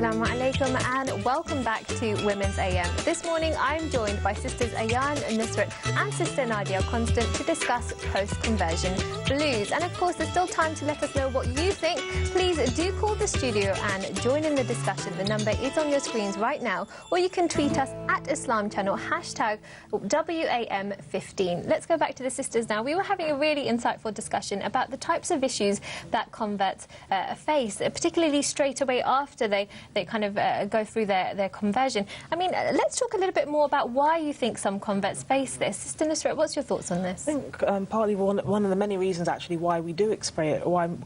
Assalamu alaikum and welcome back to Women's AM. This morning I'm joined by sisters Ayan, Nusrat and sister Naadiyah Constant to discuss post-conversion blues. And of course there's still time to let us know what you think. Please do call the studio and join in the discussion. The number is on your screens right now, or you can tweet us at Islam Channel, hashtag WAM15. Let's go back to the sisters now. We were having a really insightful discussion about the types of issues that converts face, particularly straight away after they kind of go through their conversion. I mean, let's talk a little bit more about why you think some converts face this. Sister Nusrat, what's your thoughts on this? I think partly one of the many reasons actually why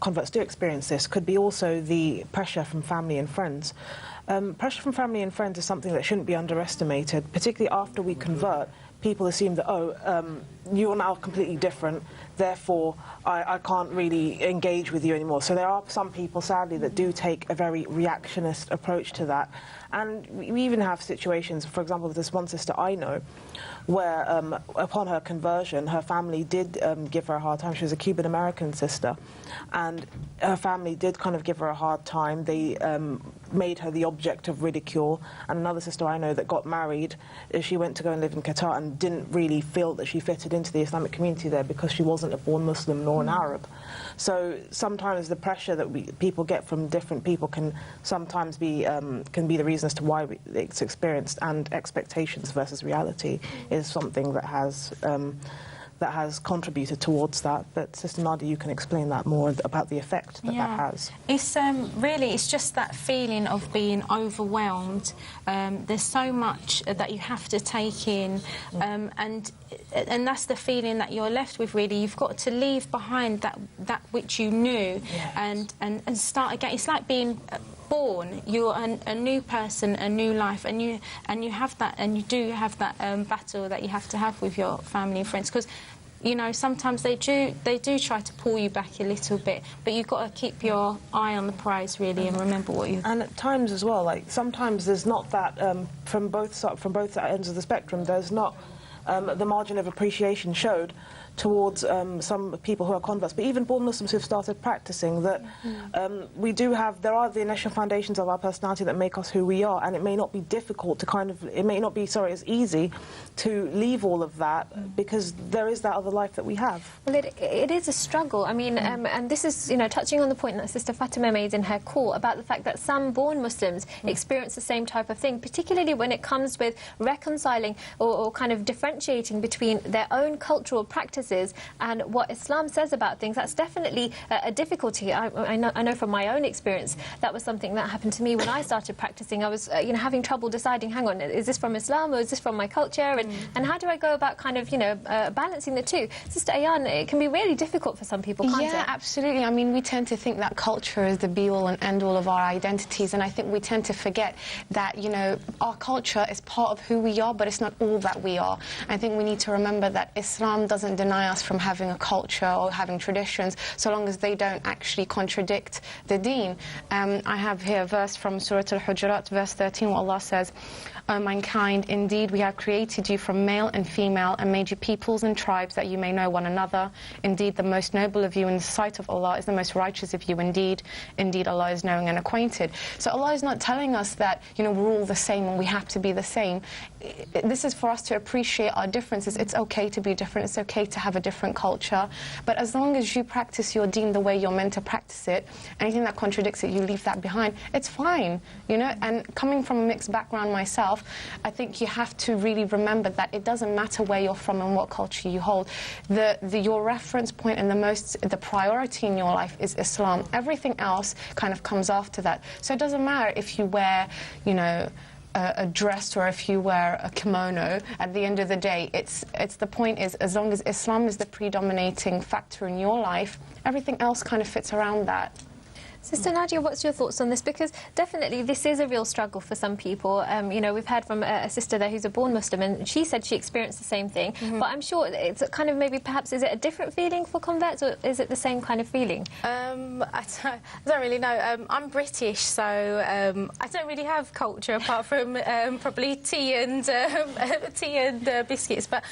converts do experience this could be also the pressure from family and friends. Pressure from family and friends is something that shouldn't be underestimated, particularly after we convert. People assume that, you're now completely different, therefore I can't really engage with you anymore. So there are some people, sadly, that do take a very reactionist approach to that. And we even have situations, for example, with this one sister I know, where upon her conversion, her family did give her a hard time. She was a Cuban-American sister, and her family did kind of give her a hard time. They made her the object of ridicule. And another sister I know that got married, she went to go and live in Qatar and didn't really feel that she fitted into the Islamic community there because she wasn't a born Muslim nor an Arab. So sometimes the pressure that people get from different people can sometimes be the reason as to why it's experienced, and expectations versus reality is something that has contributed towards that. But Sister Nadia, you can explain that more about the effect that that has. It's really, it's just that feeling of being overwhelmed. There's so much that you have to take in, and that's the feeling that you're left with. Really, you've got to leave behind that which you knew, yes. and start again. It's like being born. You're a new person, a new life, and you have that, and you do have that battle that you have to have with your family and friends, because you know sometimes they do try to pull you back a little bit, but you've got to keep your eye on the prize really, and remember what you. And at times as well, like sometimes there's not that from both ends of the spectrum. There's not the margin of appreciation showed towards some people who are converts, but even born Muslims who've started practicing, that there are the initial foundations of our personality that make us who we are, and it may not be difficult to it may not be, as easy to leave all of that, because there is that other life that we have. Well, it is a struggle. I mean, and this is, touching on the point that Sister Fatima made in her call about the fact that some born Muslims experience the same type of thing, particularly when it comes with reconciling or kind of differentiating between their own cultural practices and what Islam says about things. That's definitely a difficulty. I know from my own experience that was something that happened to me when I started practicing. I was having trouble deciding, hang on, is this from Islam or is this from my culture, and how do I go about kind of balancing the two? Sister Ayan, it can be really difficult for some people, can't it? Yeah, absolutely. I mean, we tend to think that culture is the be-all and end-all of our identities, and I think we tend to forget that our culture is part of who we are, but it's not all that we are. I think we need to remember that Islam doesn't deny us from having a culture or having traditions, so long as they don't actually contradict the deen. I have here a verse from Surah Al-Hujurat, verse 13, where Allah says, "O mankind, indeed we have created you from male and female and made you peoples and tribes that you may know one another. Indeed, the most noble of you in the sight of Allah is the most righteous of you indeed. Indeed, Allah is knowing and acquainted." So Allah is not telling us that, we're all the same and we have to be the same. This is for us to appreciate our differences. It's okay to be different. It's okay to have a different culture. But as long as you practice your deen the way you're meant to practice it, anything that contradicts it, you leave that behind. It's fine, And coming from a mixed background myself, I think you have to really remember that it doesn't matter where you're from and what culture you hold. Your reference point and the priority in your life is Islam. Everything else kind of comes after that. So it doesn't matter if you wear, a dress or if you wear a kimono. At the end of the day, the point is, as long as Islam is the predominating factor in your life, everything else kind of fits around that. Sister Nadia, what's your thoughts on this? Because definitely this is a real struggle for some people. We've heard from a sister there who's a born Muslim, and she said she experienced the same thing. But I'm sure it's kind of perhaps, is it a different feeling for converts, or is it the same kind of feeling? I don't really know. I'm British, so I don't really have culture apart from probably tea and biscuits. But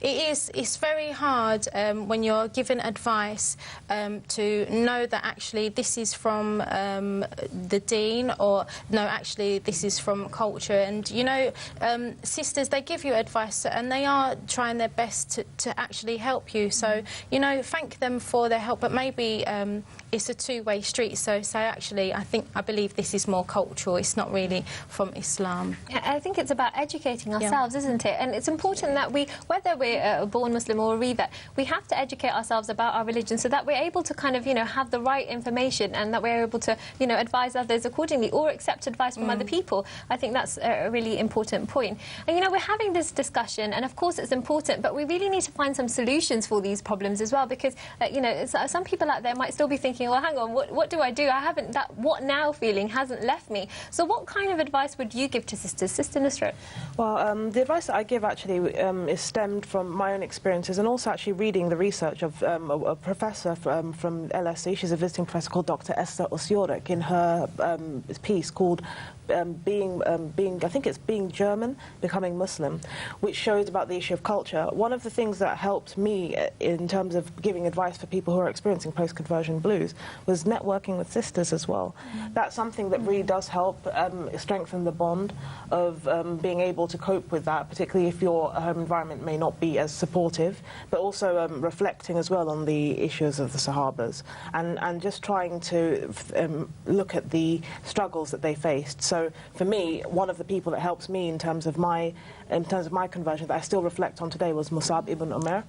it's very hard when you're given advice to know that actually this this is from the deen, or no, actually this is from culture. And you know, sisters, they give you advice and they are trying their best to actually help you. So you know, thank them for their help, but maybe it's a two-way street. So say, actually, I believe this is more cultural. It's not really from Islam. Yeah, I think it's about educating ourselves, isn't it? And it's important that we, whether we're a born Muslim or a revert, we have to educate ourselves about our religion so that we're able to kind of, you know, have the right information and that we're able to, you know, advise others accordingly or accept advice from other people. I think that's a really important point. And, you know, we're having this discussion, and of course it's important, but we really need to find some solutions for these problems as well, because, you know, some people out there might still be thinking, well, hang on, what do I do? I haven't, that what now feeling hasn't left me. So what kind of advice would you give to sisters? Sister Nusrat? Well, the advice that I give actually is stemmed from my own experiences, and also actually reading the research of a professor from LSE. She's a visiting professor called Dr. Esther Osyorek, in her piece called I think it's Being German, Becoming Muslim, which shows about the issue of culture. One of the things that helped me in terms of giving advice for people who are experiencing post-conversion blues was networking with sisters as well. That's something that really does help strengthen the bond of being able to cope with that, particularly if your home environment may not be as supportive, but also reflecting as well on the issues of the Sahabas and just trying to look at the struggles that they faced. So for me, one of the people that helps me in terms of my conversion that I still reflect on today was Musab ibn Umair.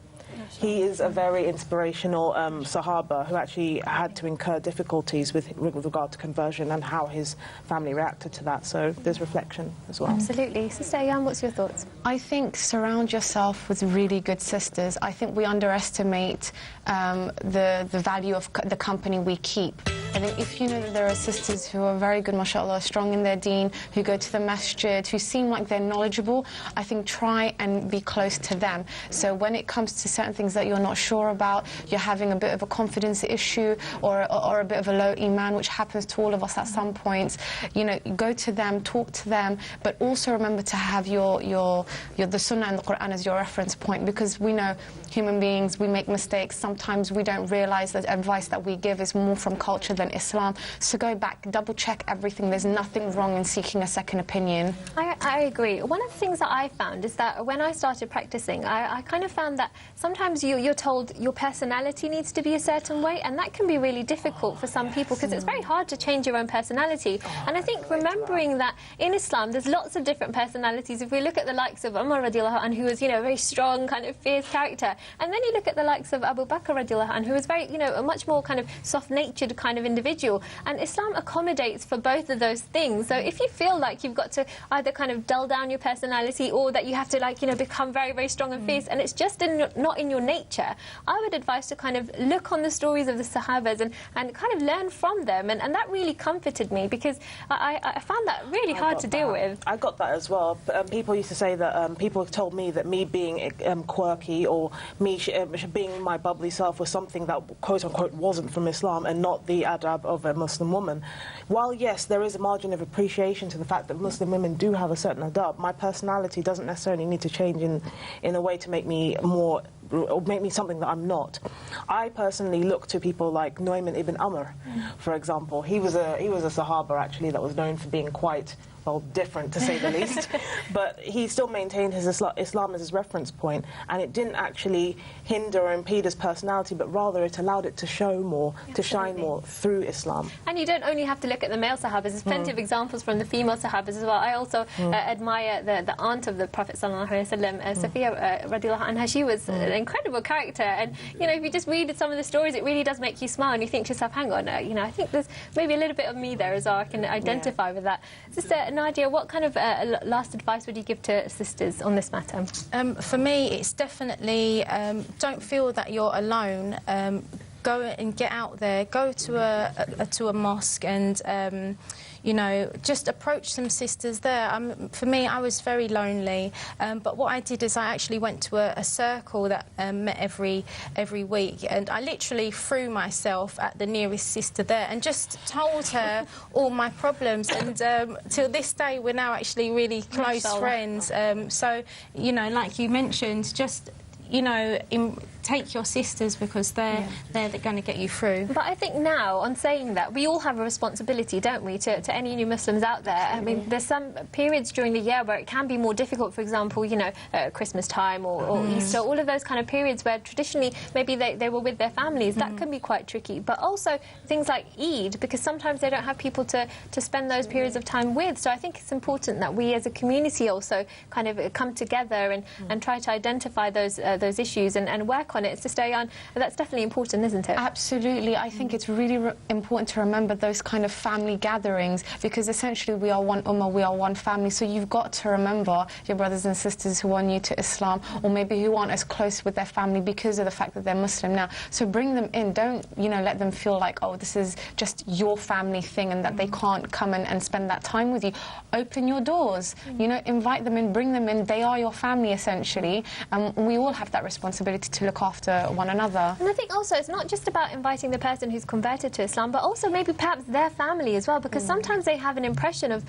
He is a very inspirational Sahaba who actually had to incur difficulties with regard to conversion and how his family reacted to that. So there's reflection as well. Absolutely. Sister Ayaan, what's your thoughts? I think surround yourself with really good sisters. I think we underestimate the value of the company we keep. I think if you know that there are sisters who are very good, mashallah, strong in their deen, who go to the masjid, who seem like they're knowledgeable, I think try and be close to them. So when it comes to certain things that you're not sure about, you're having a bit of a confidence issue or a bit of a low iman, which happens to all of us at some points, you know, go to them, talk to them, but also remember to have the Sunnah and the Quran as your reference point, because we know human beings, we make mistakes. Sometimes we don't realize that advice that we give is more from culture than Islam. So go back, double check everything. There's nothing wrong in seeking a second opinion. I agree. One of the things that I found is that when I started practicing, I kind of found that sometimes you're told your personality needs to be a certain way, and that can be really difficult for some people because it's very hard to change your own personality. And I think remembering that in Islam there's lots of different personalities. If we look at the likes of Umar radiallahu anhu, who was, you know, a very strong, kind of fierce character, and then you look at the likes of Abu Bakr radiallahu anhu, who was very, you know, a much more kind of soft-natured kind of individual, and Islam accommodates for both of those things. So if you feel like you've got to either kind of dull down your personality or that you have to, like, you know, become very, very strong and fierce, and it's just not in your nature, I would advise to kind of look on the stories of the Sahabas and kind of learn from them, and that really comforted me because I found that really hard to deal with. I got that as well. People used to say that people told me that me being quirky or me being my bubbly self was something that quote-unquote wasn't from Islam and not the adab of a Muslim woman. While yes, there is a margin of appreciation to the fact that Muslim women do have a certain adab, my personality doesn't necessarily need to change in a way to make me more, or make me something that I'm not. I personally look to people like Nu'ayman ibn Amr, for example. He was a Sahaba actually that was known for being quite, well, different to say the least, but he still maintained his Islam as his reference point, and it didn't actually hinder or impede his personality, but rather it allowed it to show more, to shine more through Islam. And you don't only have to look at the male Sahabas, there's plenty of examples from the female Sahabas as well. I also admire the aunt of the Prophet ﷺ, Safiya radiallahu anha. She was an incredible character, and you know, if you just read some of the stories, it really does make you smile, and you think to yourself, hang on, you know, I think there's maybe a little bit of me there as well. I can identify with that. Sister Naadiyah, what kind of last advice would you give to sisters on this matter? For me, it's definitely don't feel that you're alone. Go and get out there. Go to a mosque and you know, just approach some sisters there. For me, I was very lonely, but what I did is I actually went to a circle that met every week, and I literally threw myself at the nearest sister there and just told her all my problems, and till this day we're now actually really close friends. So, you know, like you mentioned, just, you know, take your sisters, because they're going to get you through. But I think now, on saying that, we all have a responsibility, don't we, to any new Muslims out there. I mean, there's some periods during the year where it can be more difficult, for example, you know, Christmas time or Easter, all of those kind of periods where traditionally maybe they were with their families. That can be quite tricky. But also things like Eid, because sometimes they don't have people to spend those periods of time with. So I think it's important that we as a community also kind of come together and try to identify those issues and work on it to stay on. That's definitely important, isn't it? Absolutely. I think it's really important to remember those kind of family gatherings, because essentially we are one ummah, we are one family. So you've got to remember your brothers and sisters who are new to Islam, or maybe who aren't as close with their family because of the fact that they're Muslim now. So bring them in. Don't, you know, let them feel like, oh, this is just your family thing and that they can't come and spend that time with you. Open your doors, you know, invite them in, bring them in. They are your family, essentially. We all have that responsibility to look after one another. And I think also it's not just about inviting the person who's converted to Islam, but also maybe perhaps their family as well, because sometimes they have an impression of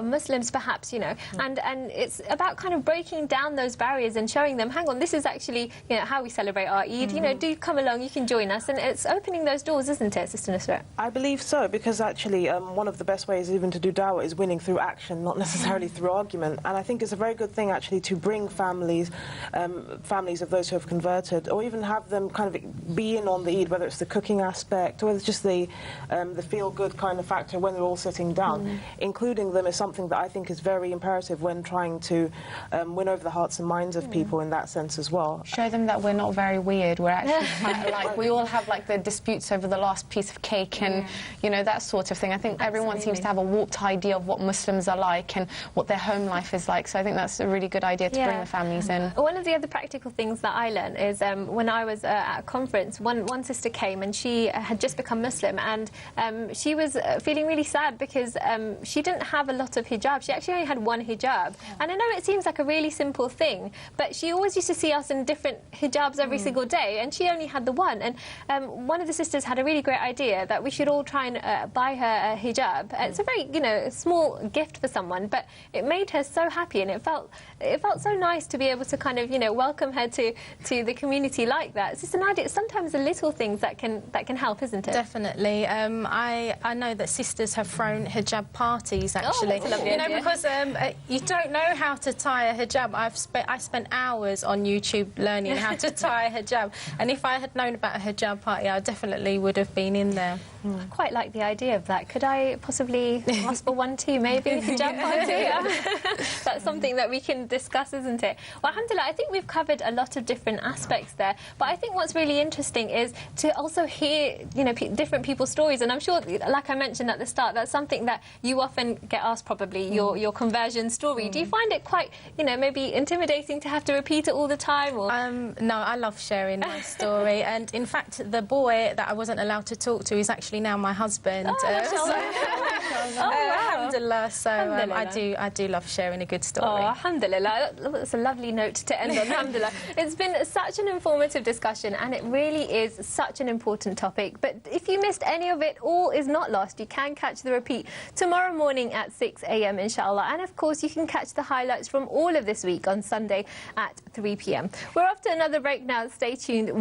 Muslims, perhaps, you know, and it's about kind of breaking down those barriers and showing them, hang on, this is actually, you know, how we celebrate our Eid, you know, do come along, you can join us, and it's opening those doors, isn't it, Sister Nusrat? I believe so, because actually one of the best ways even to do dawah is winning through action, not necessarily through argument. And I think it's a very good thing actually to bring families of those who have converted, or even have them kind of be in on the Eid, whether it's the cooking aspect or it's just the feel-good kind of factor when they're all sitting down. Including them is something that I think is very imperative when trying to win over the hearts and minds of people in that sense as well. Show them that we're not very weird. We're actually quite, like, we all have like the disputes over the last piece of cake and, you know, that sort of thing. I think everyone seems to have a warped idea of what Muslims are like and what their home life is like. So I think that's a really good idea to bring the families in. One of the other practical things that I learned is when I was at a conference, one sister came and she had just become Muslim, and she was feeling really sad because she didn't have a lot of hijab. She actually only had one hijab. And I know it seems like a really simple thing, but she always used to see us in different hijabs every single day, and she only had the one. And one of the sisters had a really great idea that we should all try and buy her a hijab. It's a very, you know, small gift for someone, but it made her so happy, and it felt so nice to be able to kind of, you know, welcome her to the community like that. Sister Naadiyah, it's sometimes the little things that can help, isn't it? Definitely. I know that sisters have thrown hijab parties, actually. Oh, that's a lovely idea. Because you don't know how to tie a hijab. I spent hours on YouTube learning how to tie a hijab, and if I had known about a hijab party, I definitely would have been in there. I quite like the idea of that. Could I possibly ask for one too, maybe? Hijab party? That's something that we can discuss, isn't it? Well, alhamdulillah, I think we've covered a lot of different aspects there, but I think what's really interesting is to also hear, you know, different people's stories, and I'm sure, like I mentioned at the start, that's something that you often get asked, probably, your conversion story. Do you find it quite, you know, maybe intimidating to have to repeat it all the time? Or? No, I love sharing my story, and in fact, the boy that I wasn't allowed to talk to is actually now my husband. Alhamdulillah. So I do love sharing a good story. Oh, alhamdulillah. That's a lovely note to end on. Alhamdulillah. It's been such an informative discussion, and it really is such an important topic. But if you missed any of it, all is not lost. You can catch the repeat tomorrow morning at 6 a.m, inshallah. And of course, you can catch the highlights from all of this week on Sunday at 3 p.m. We're off to another break now. Stay tuned.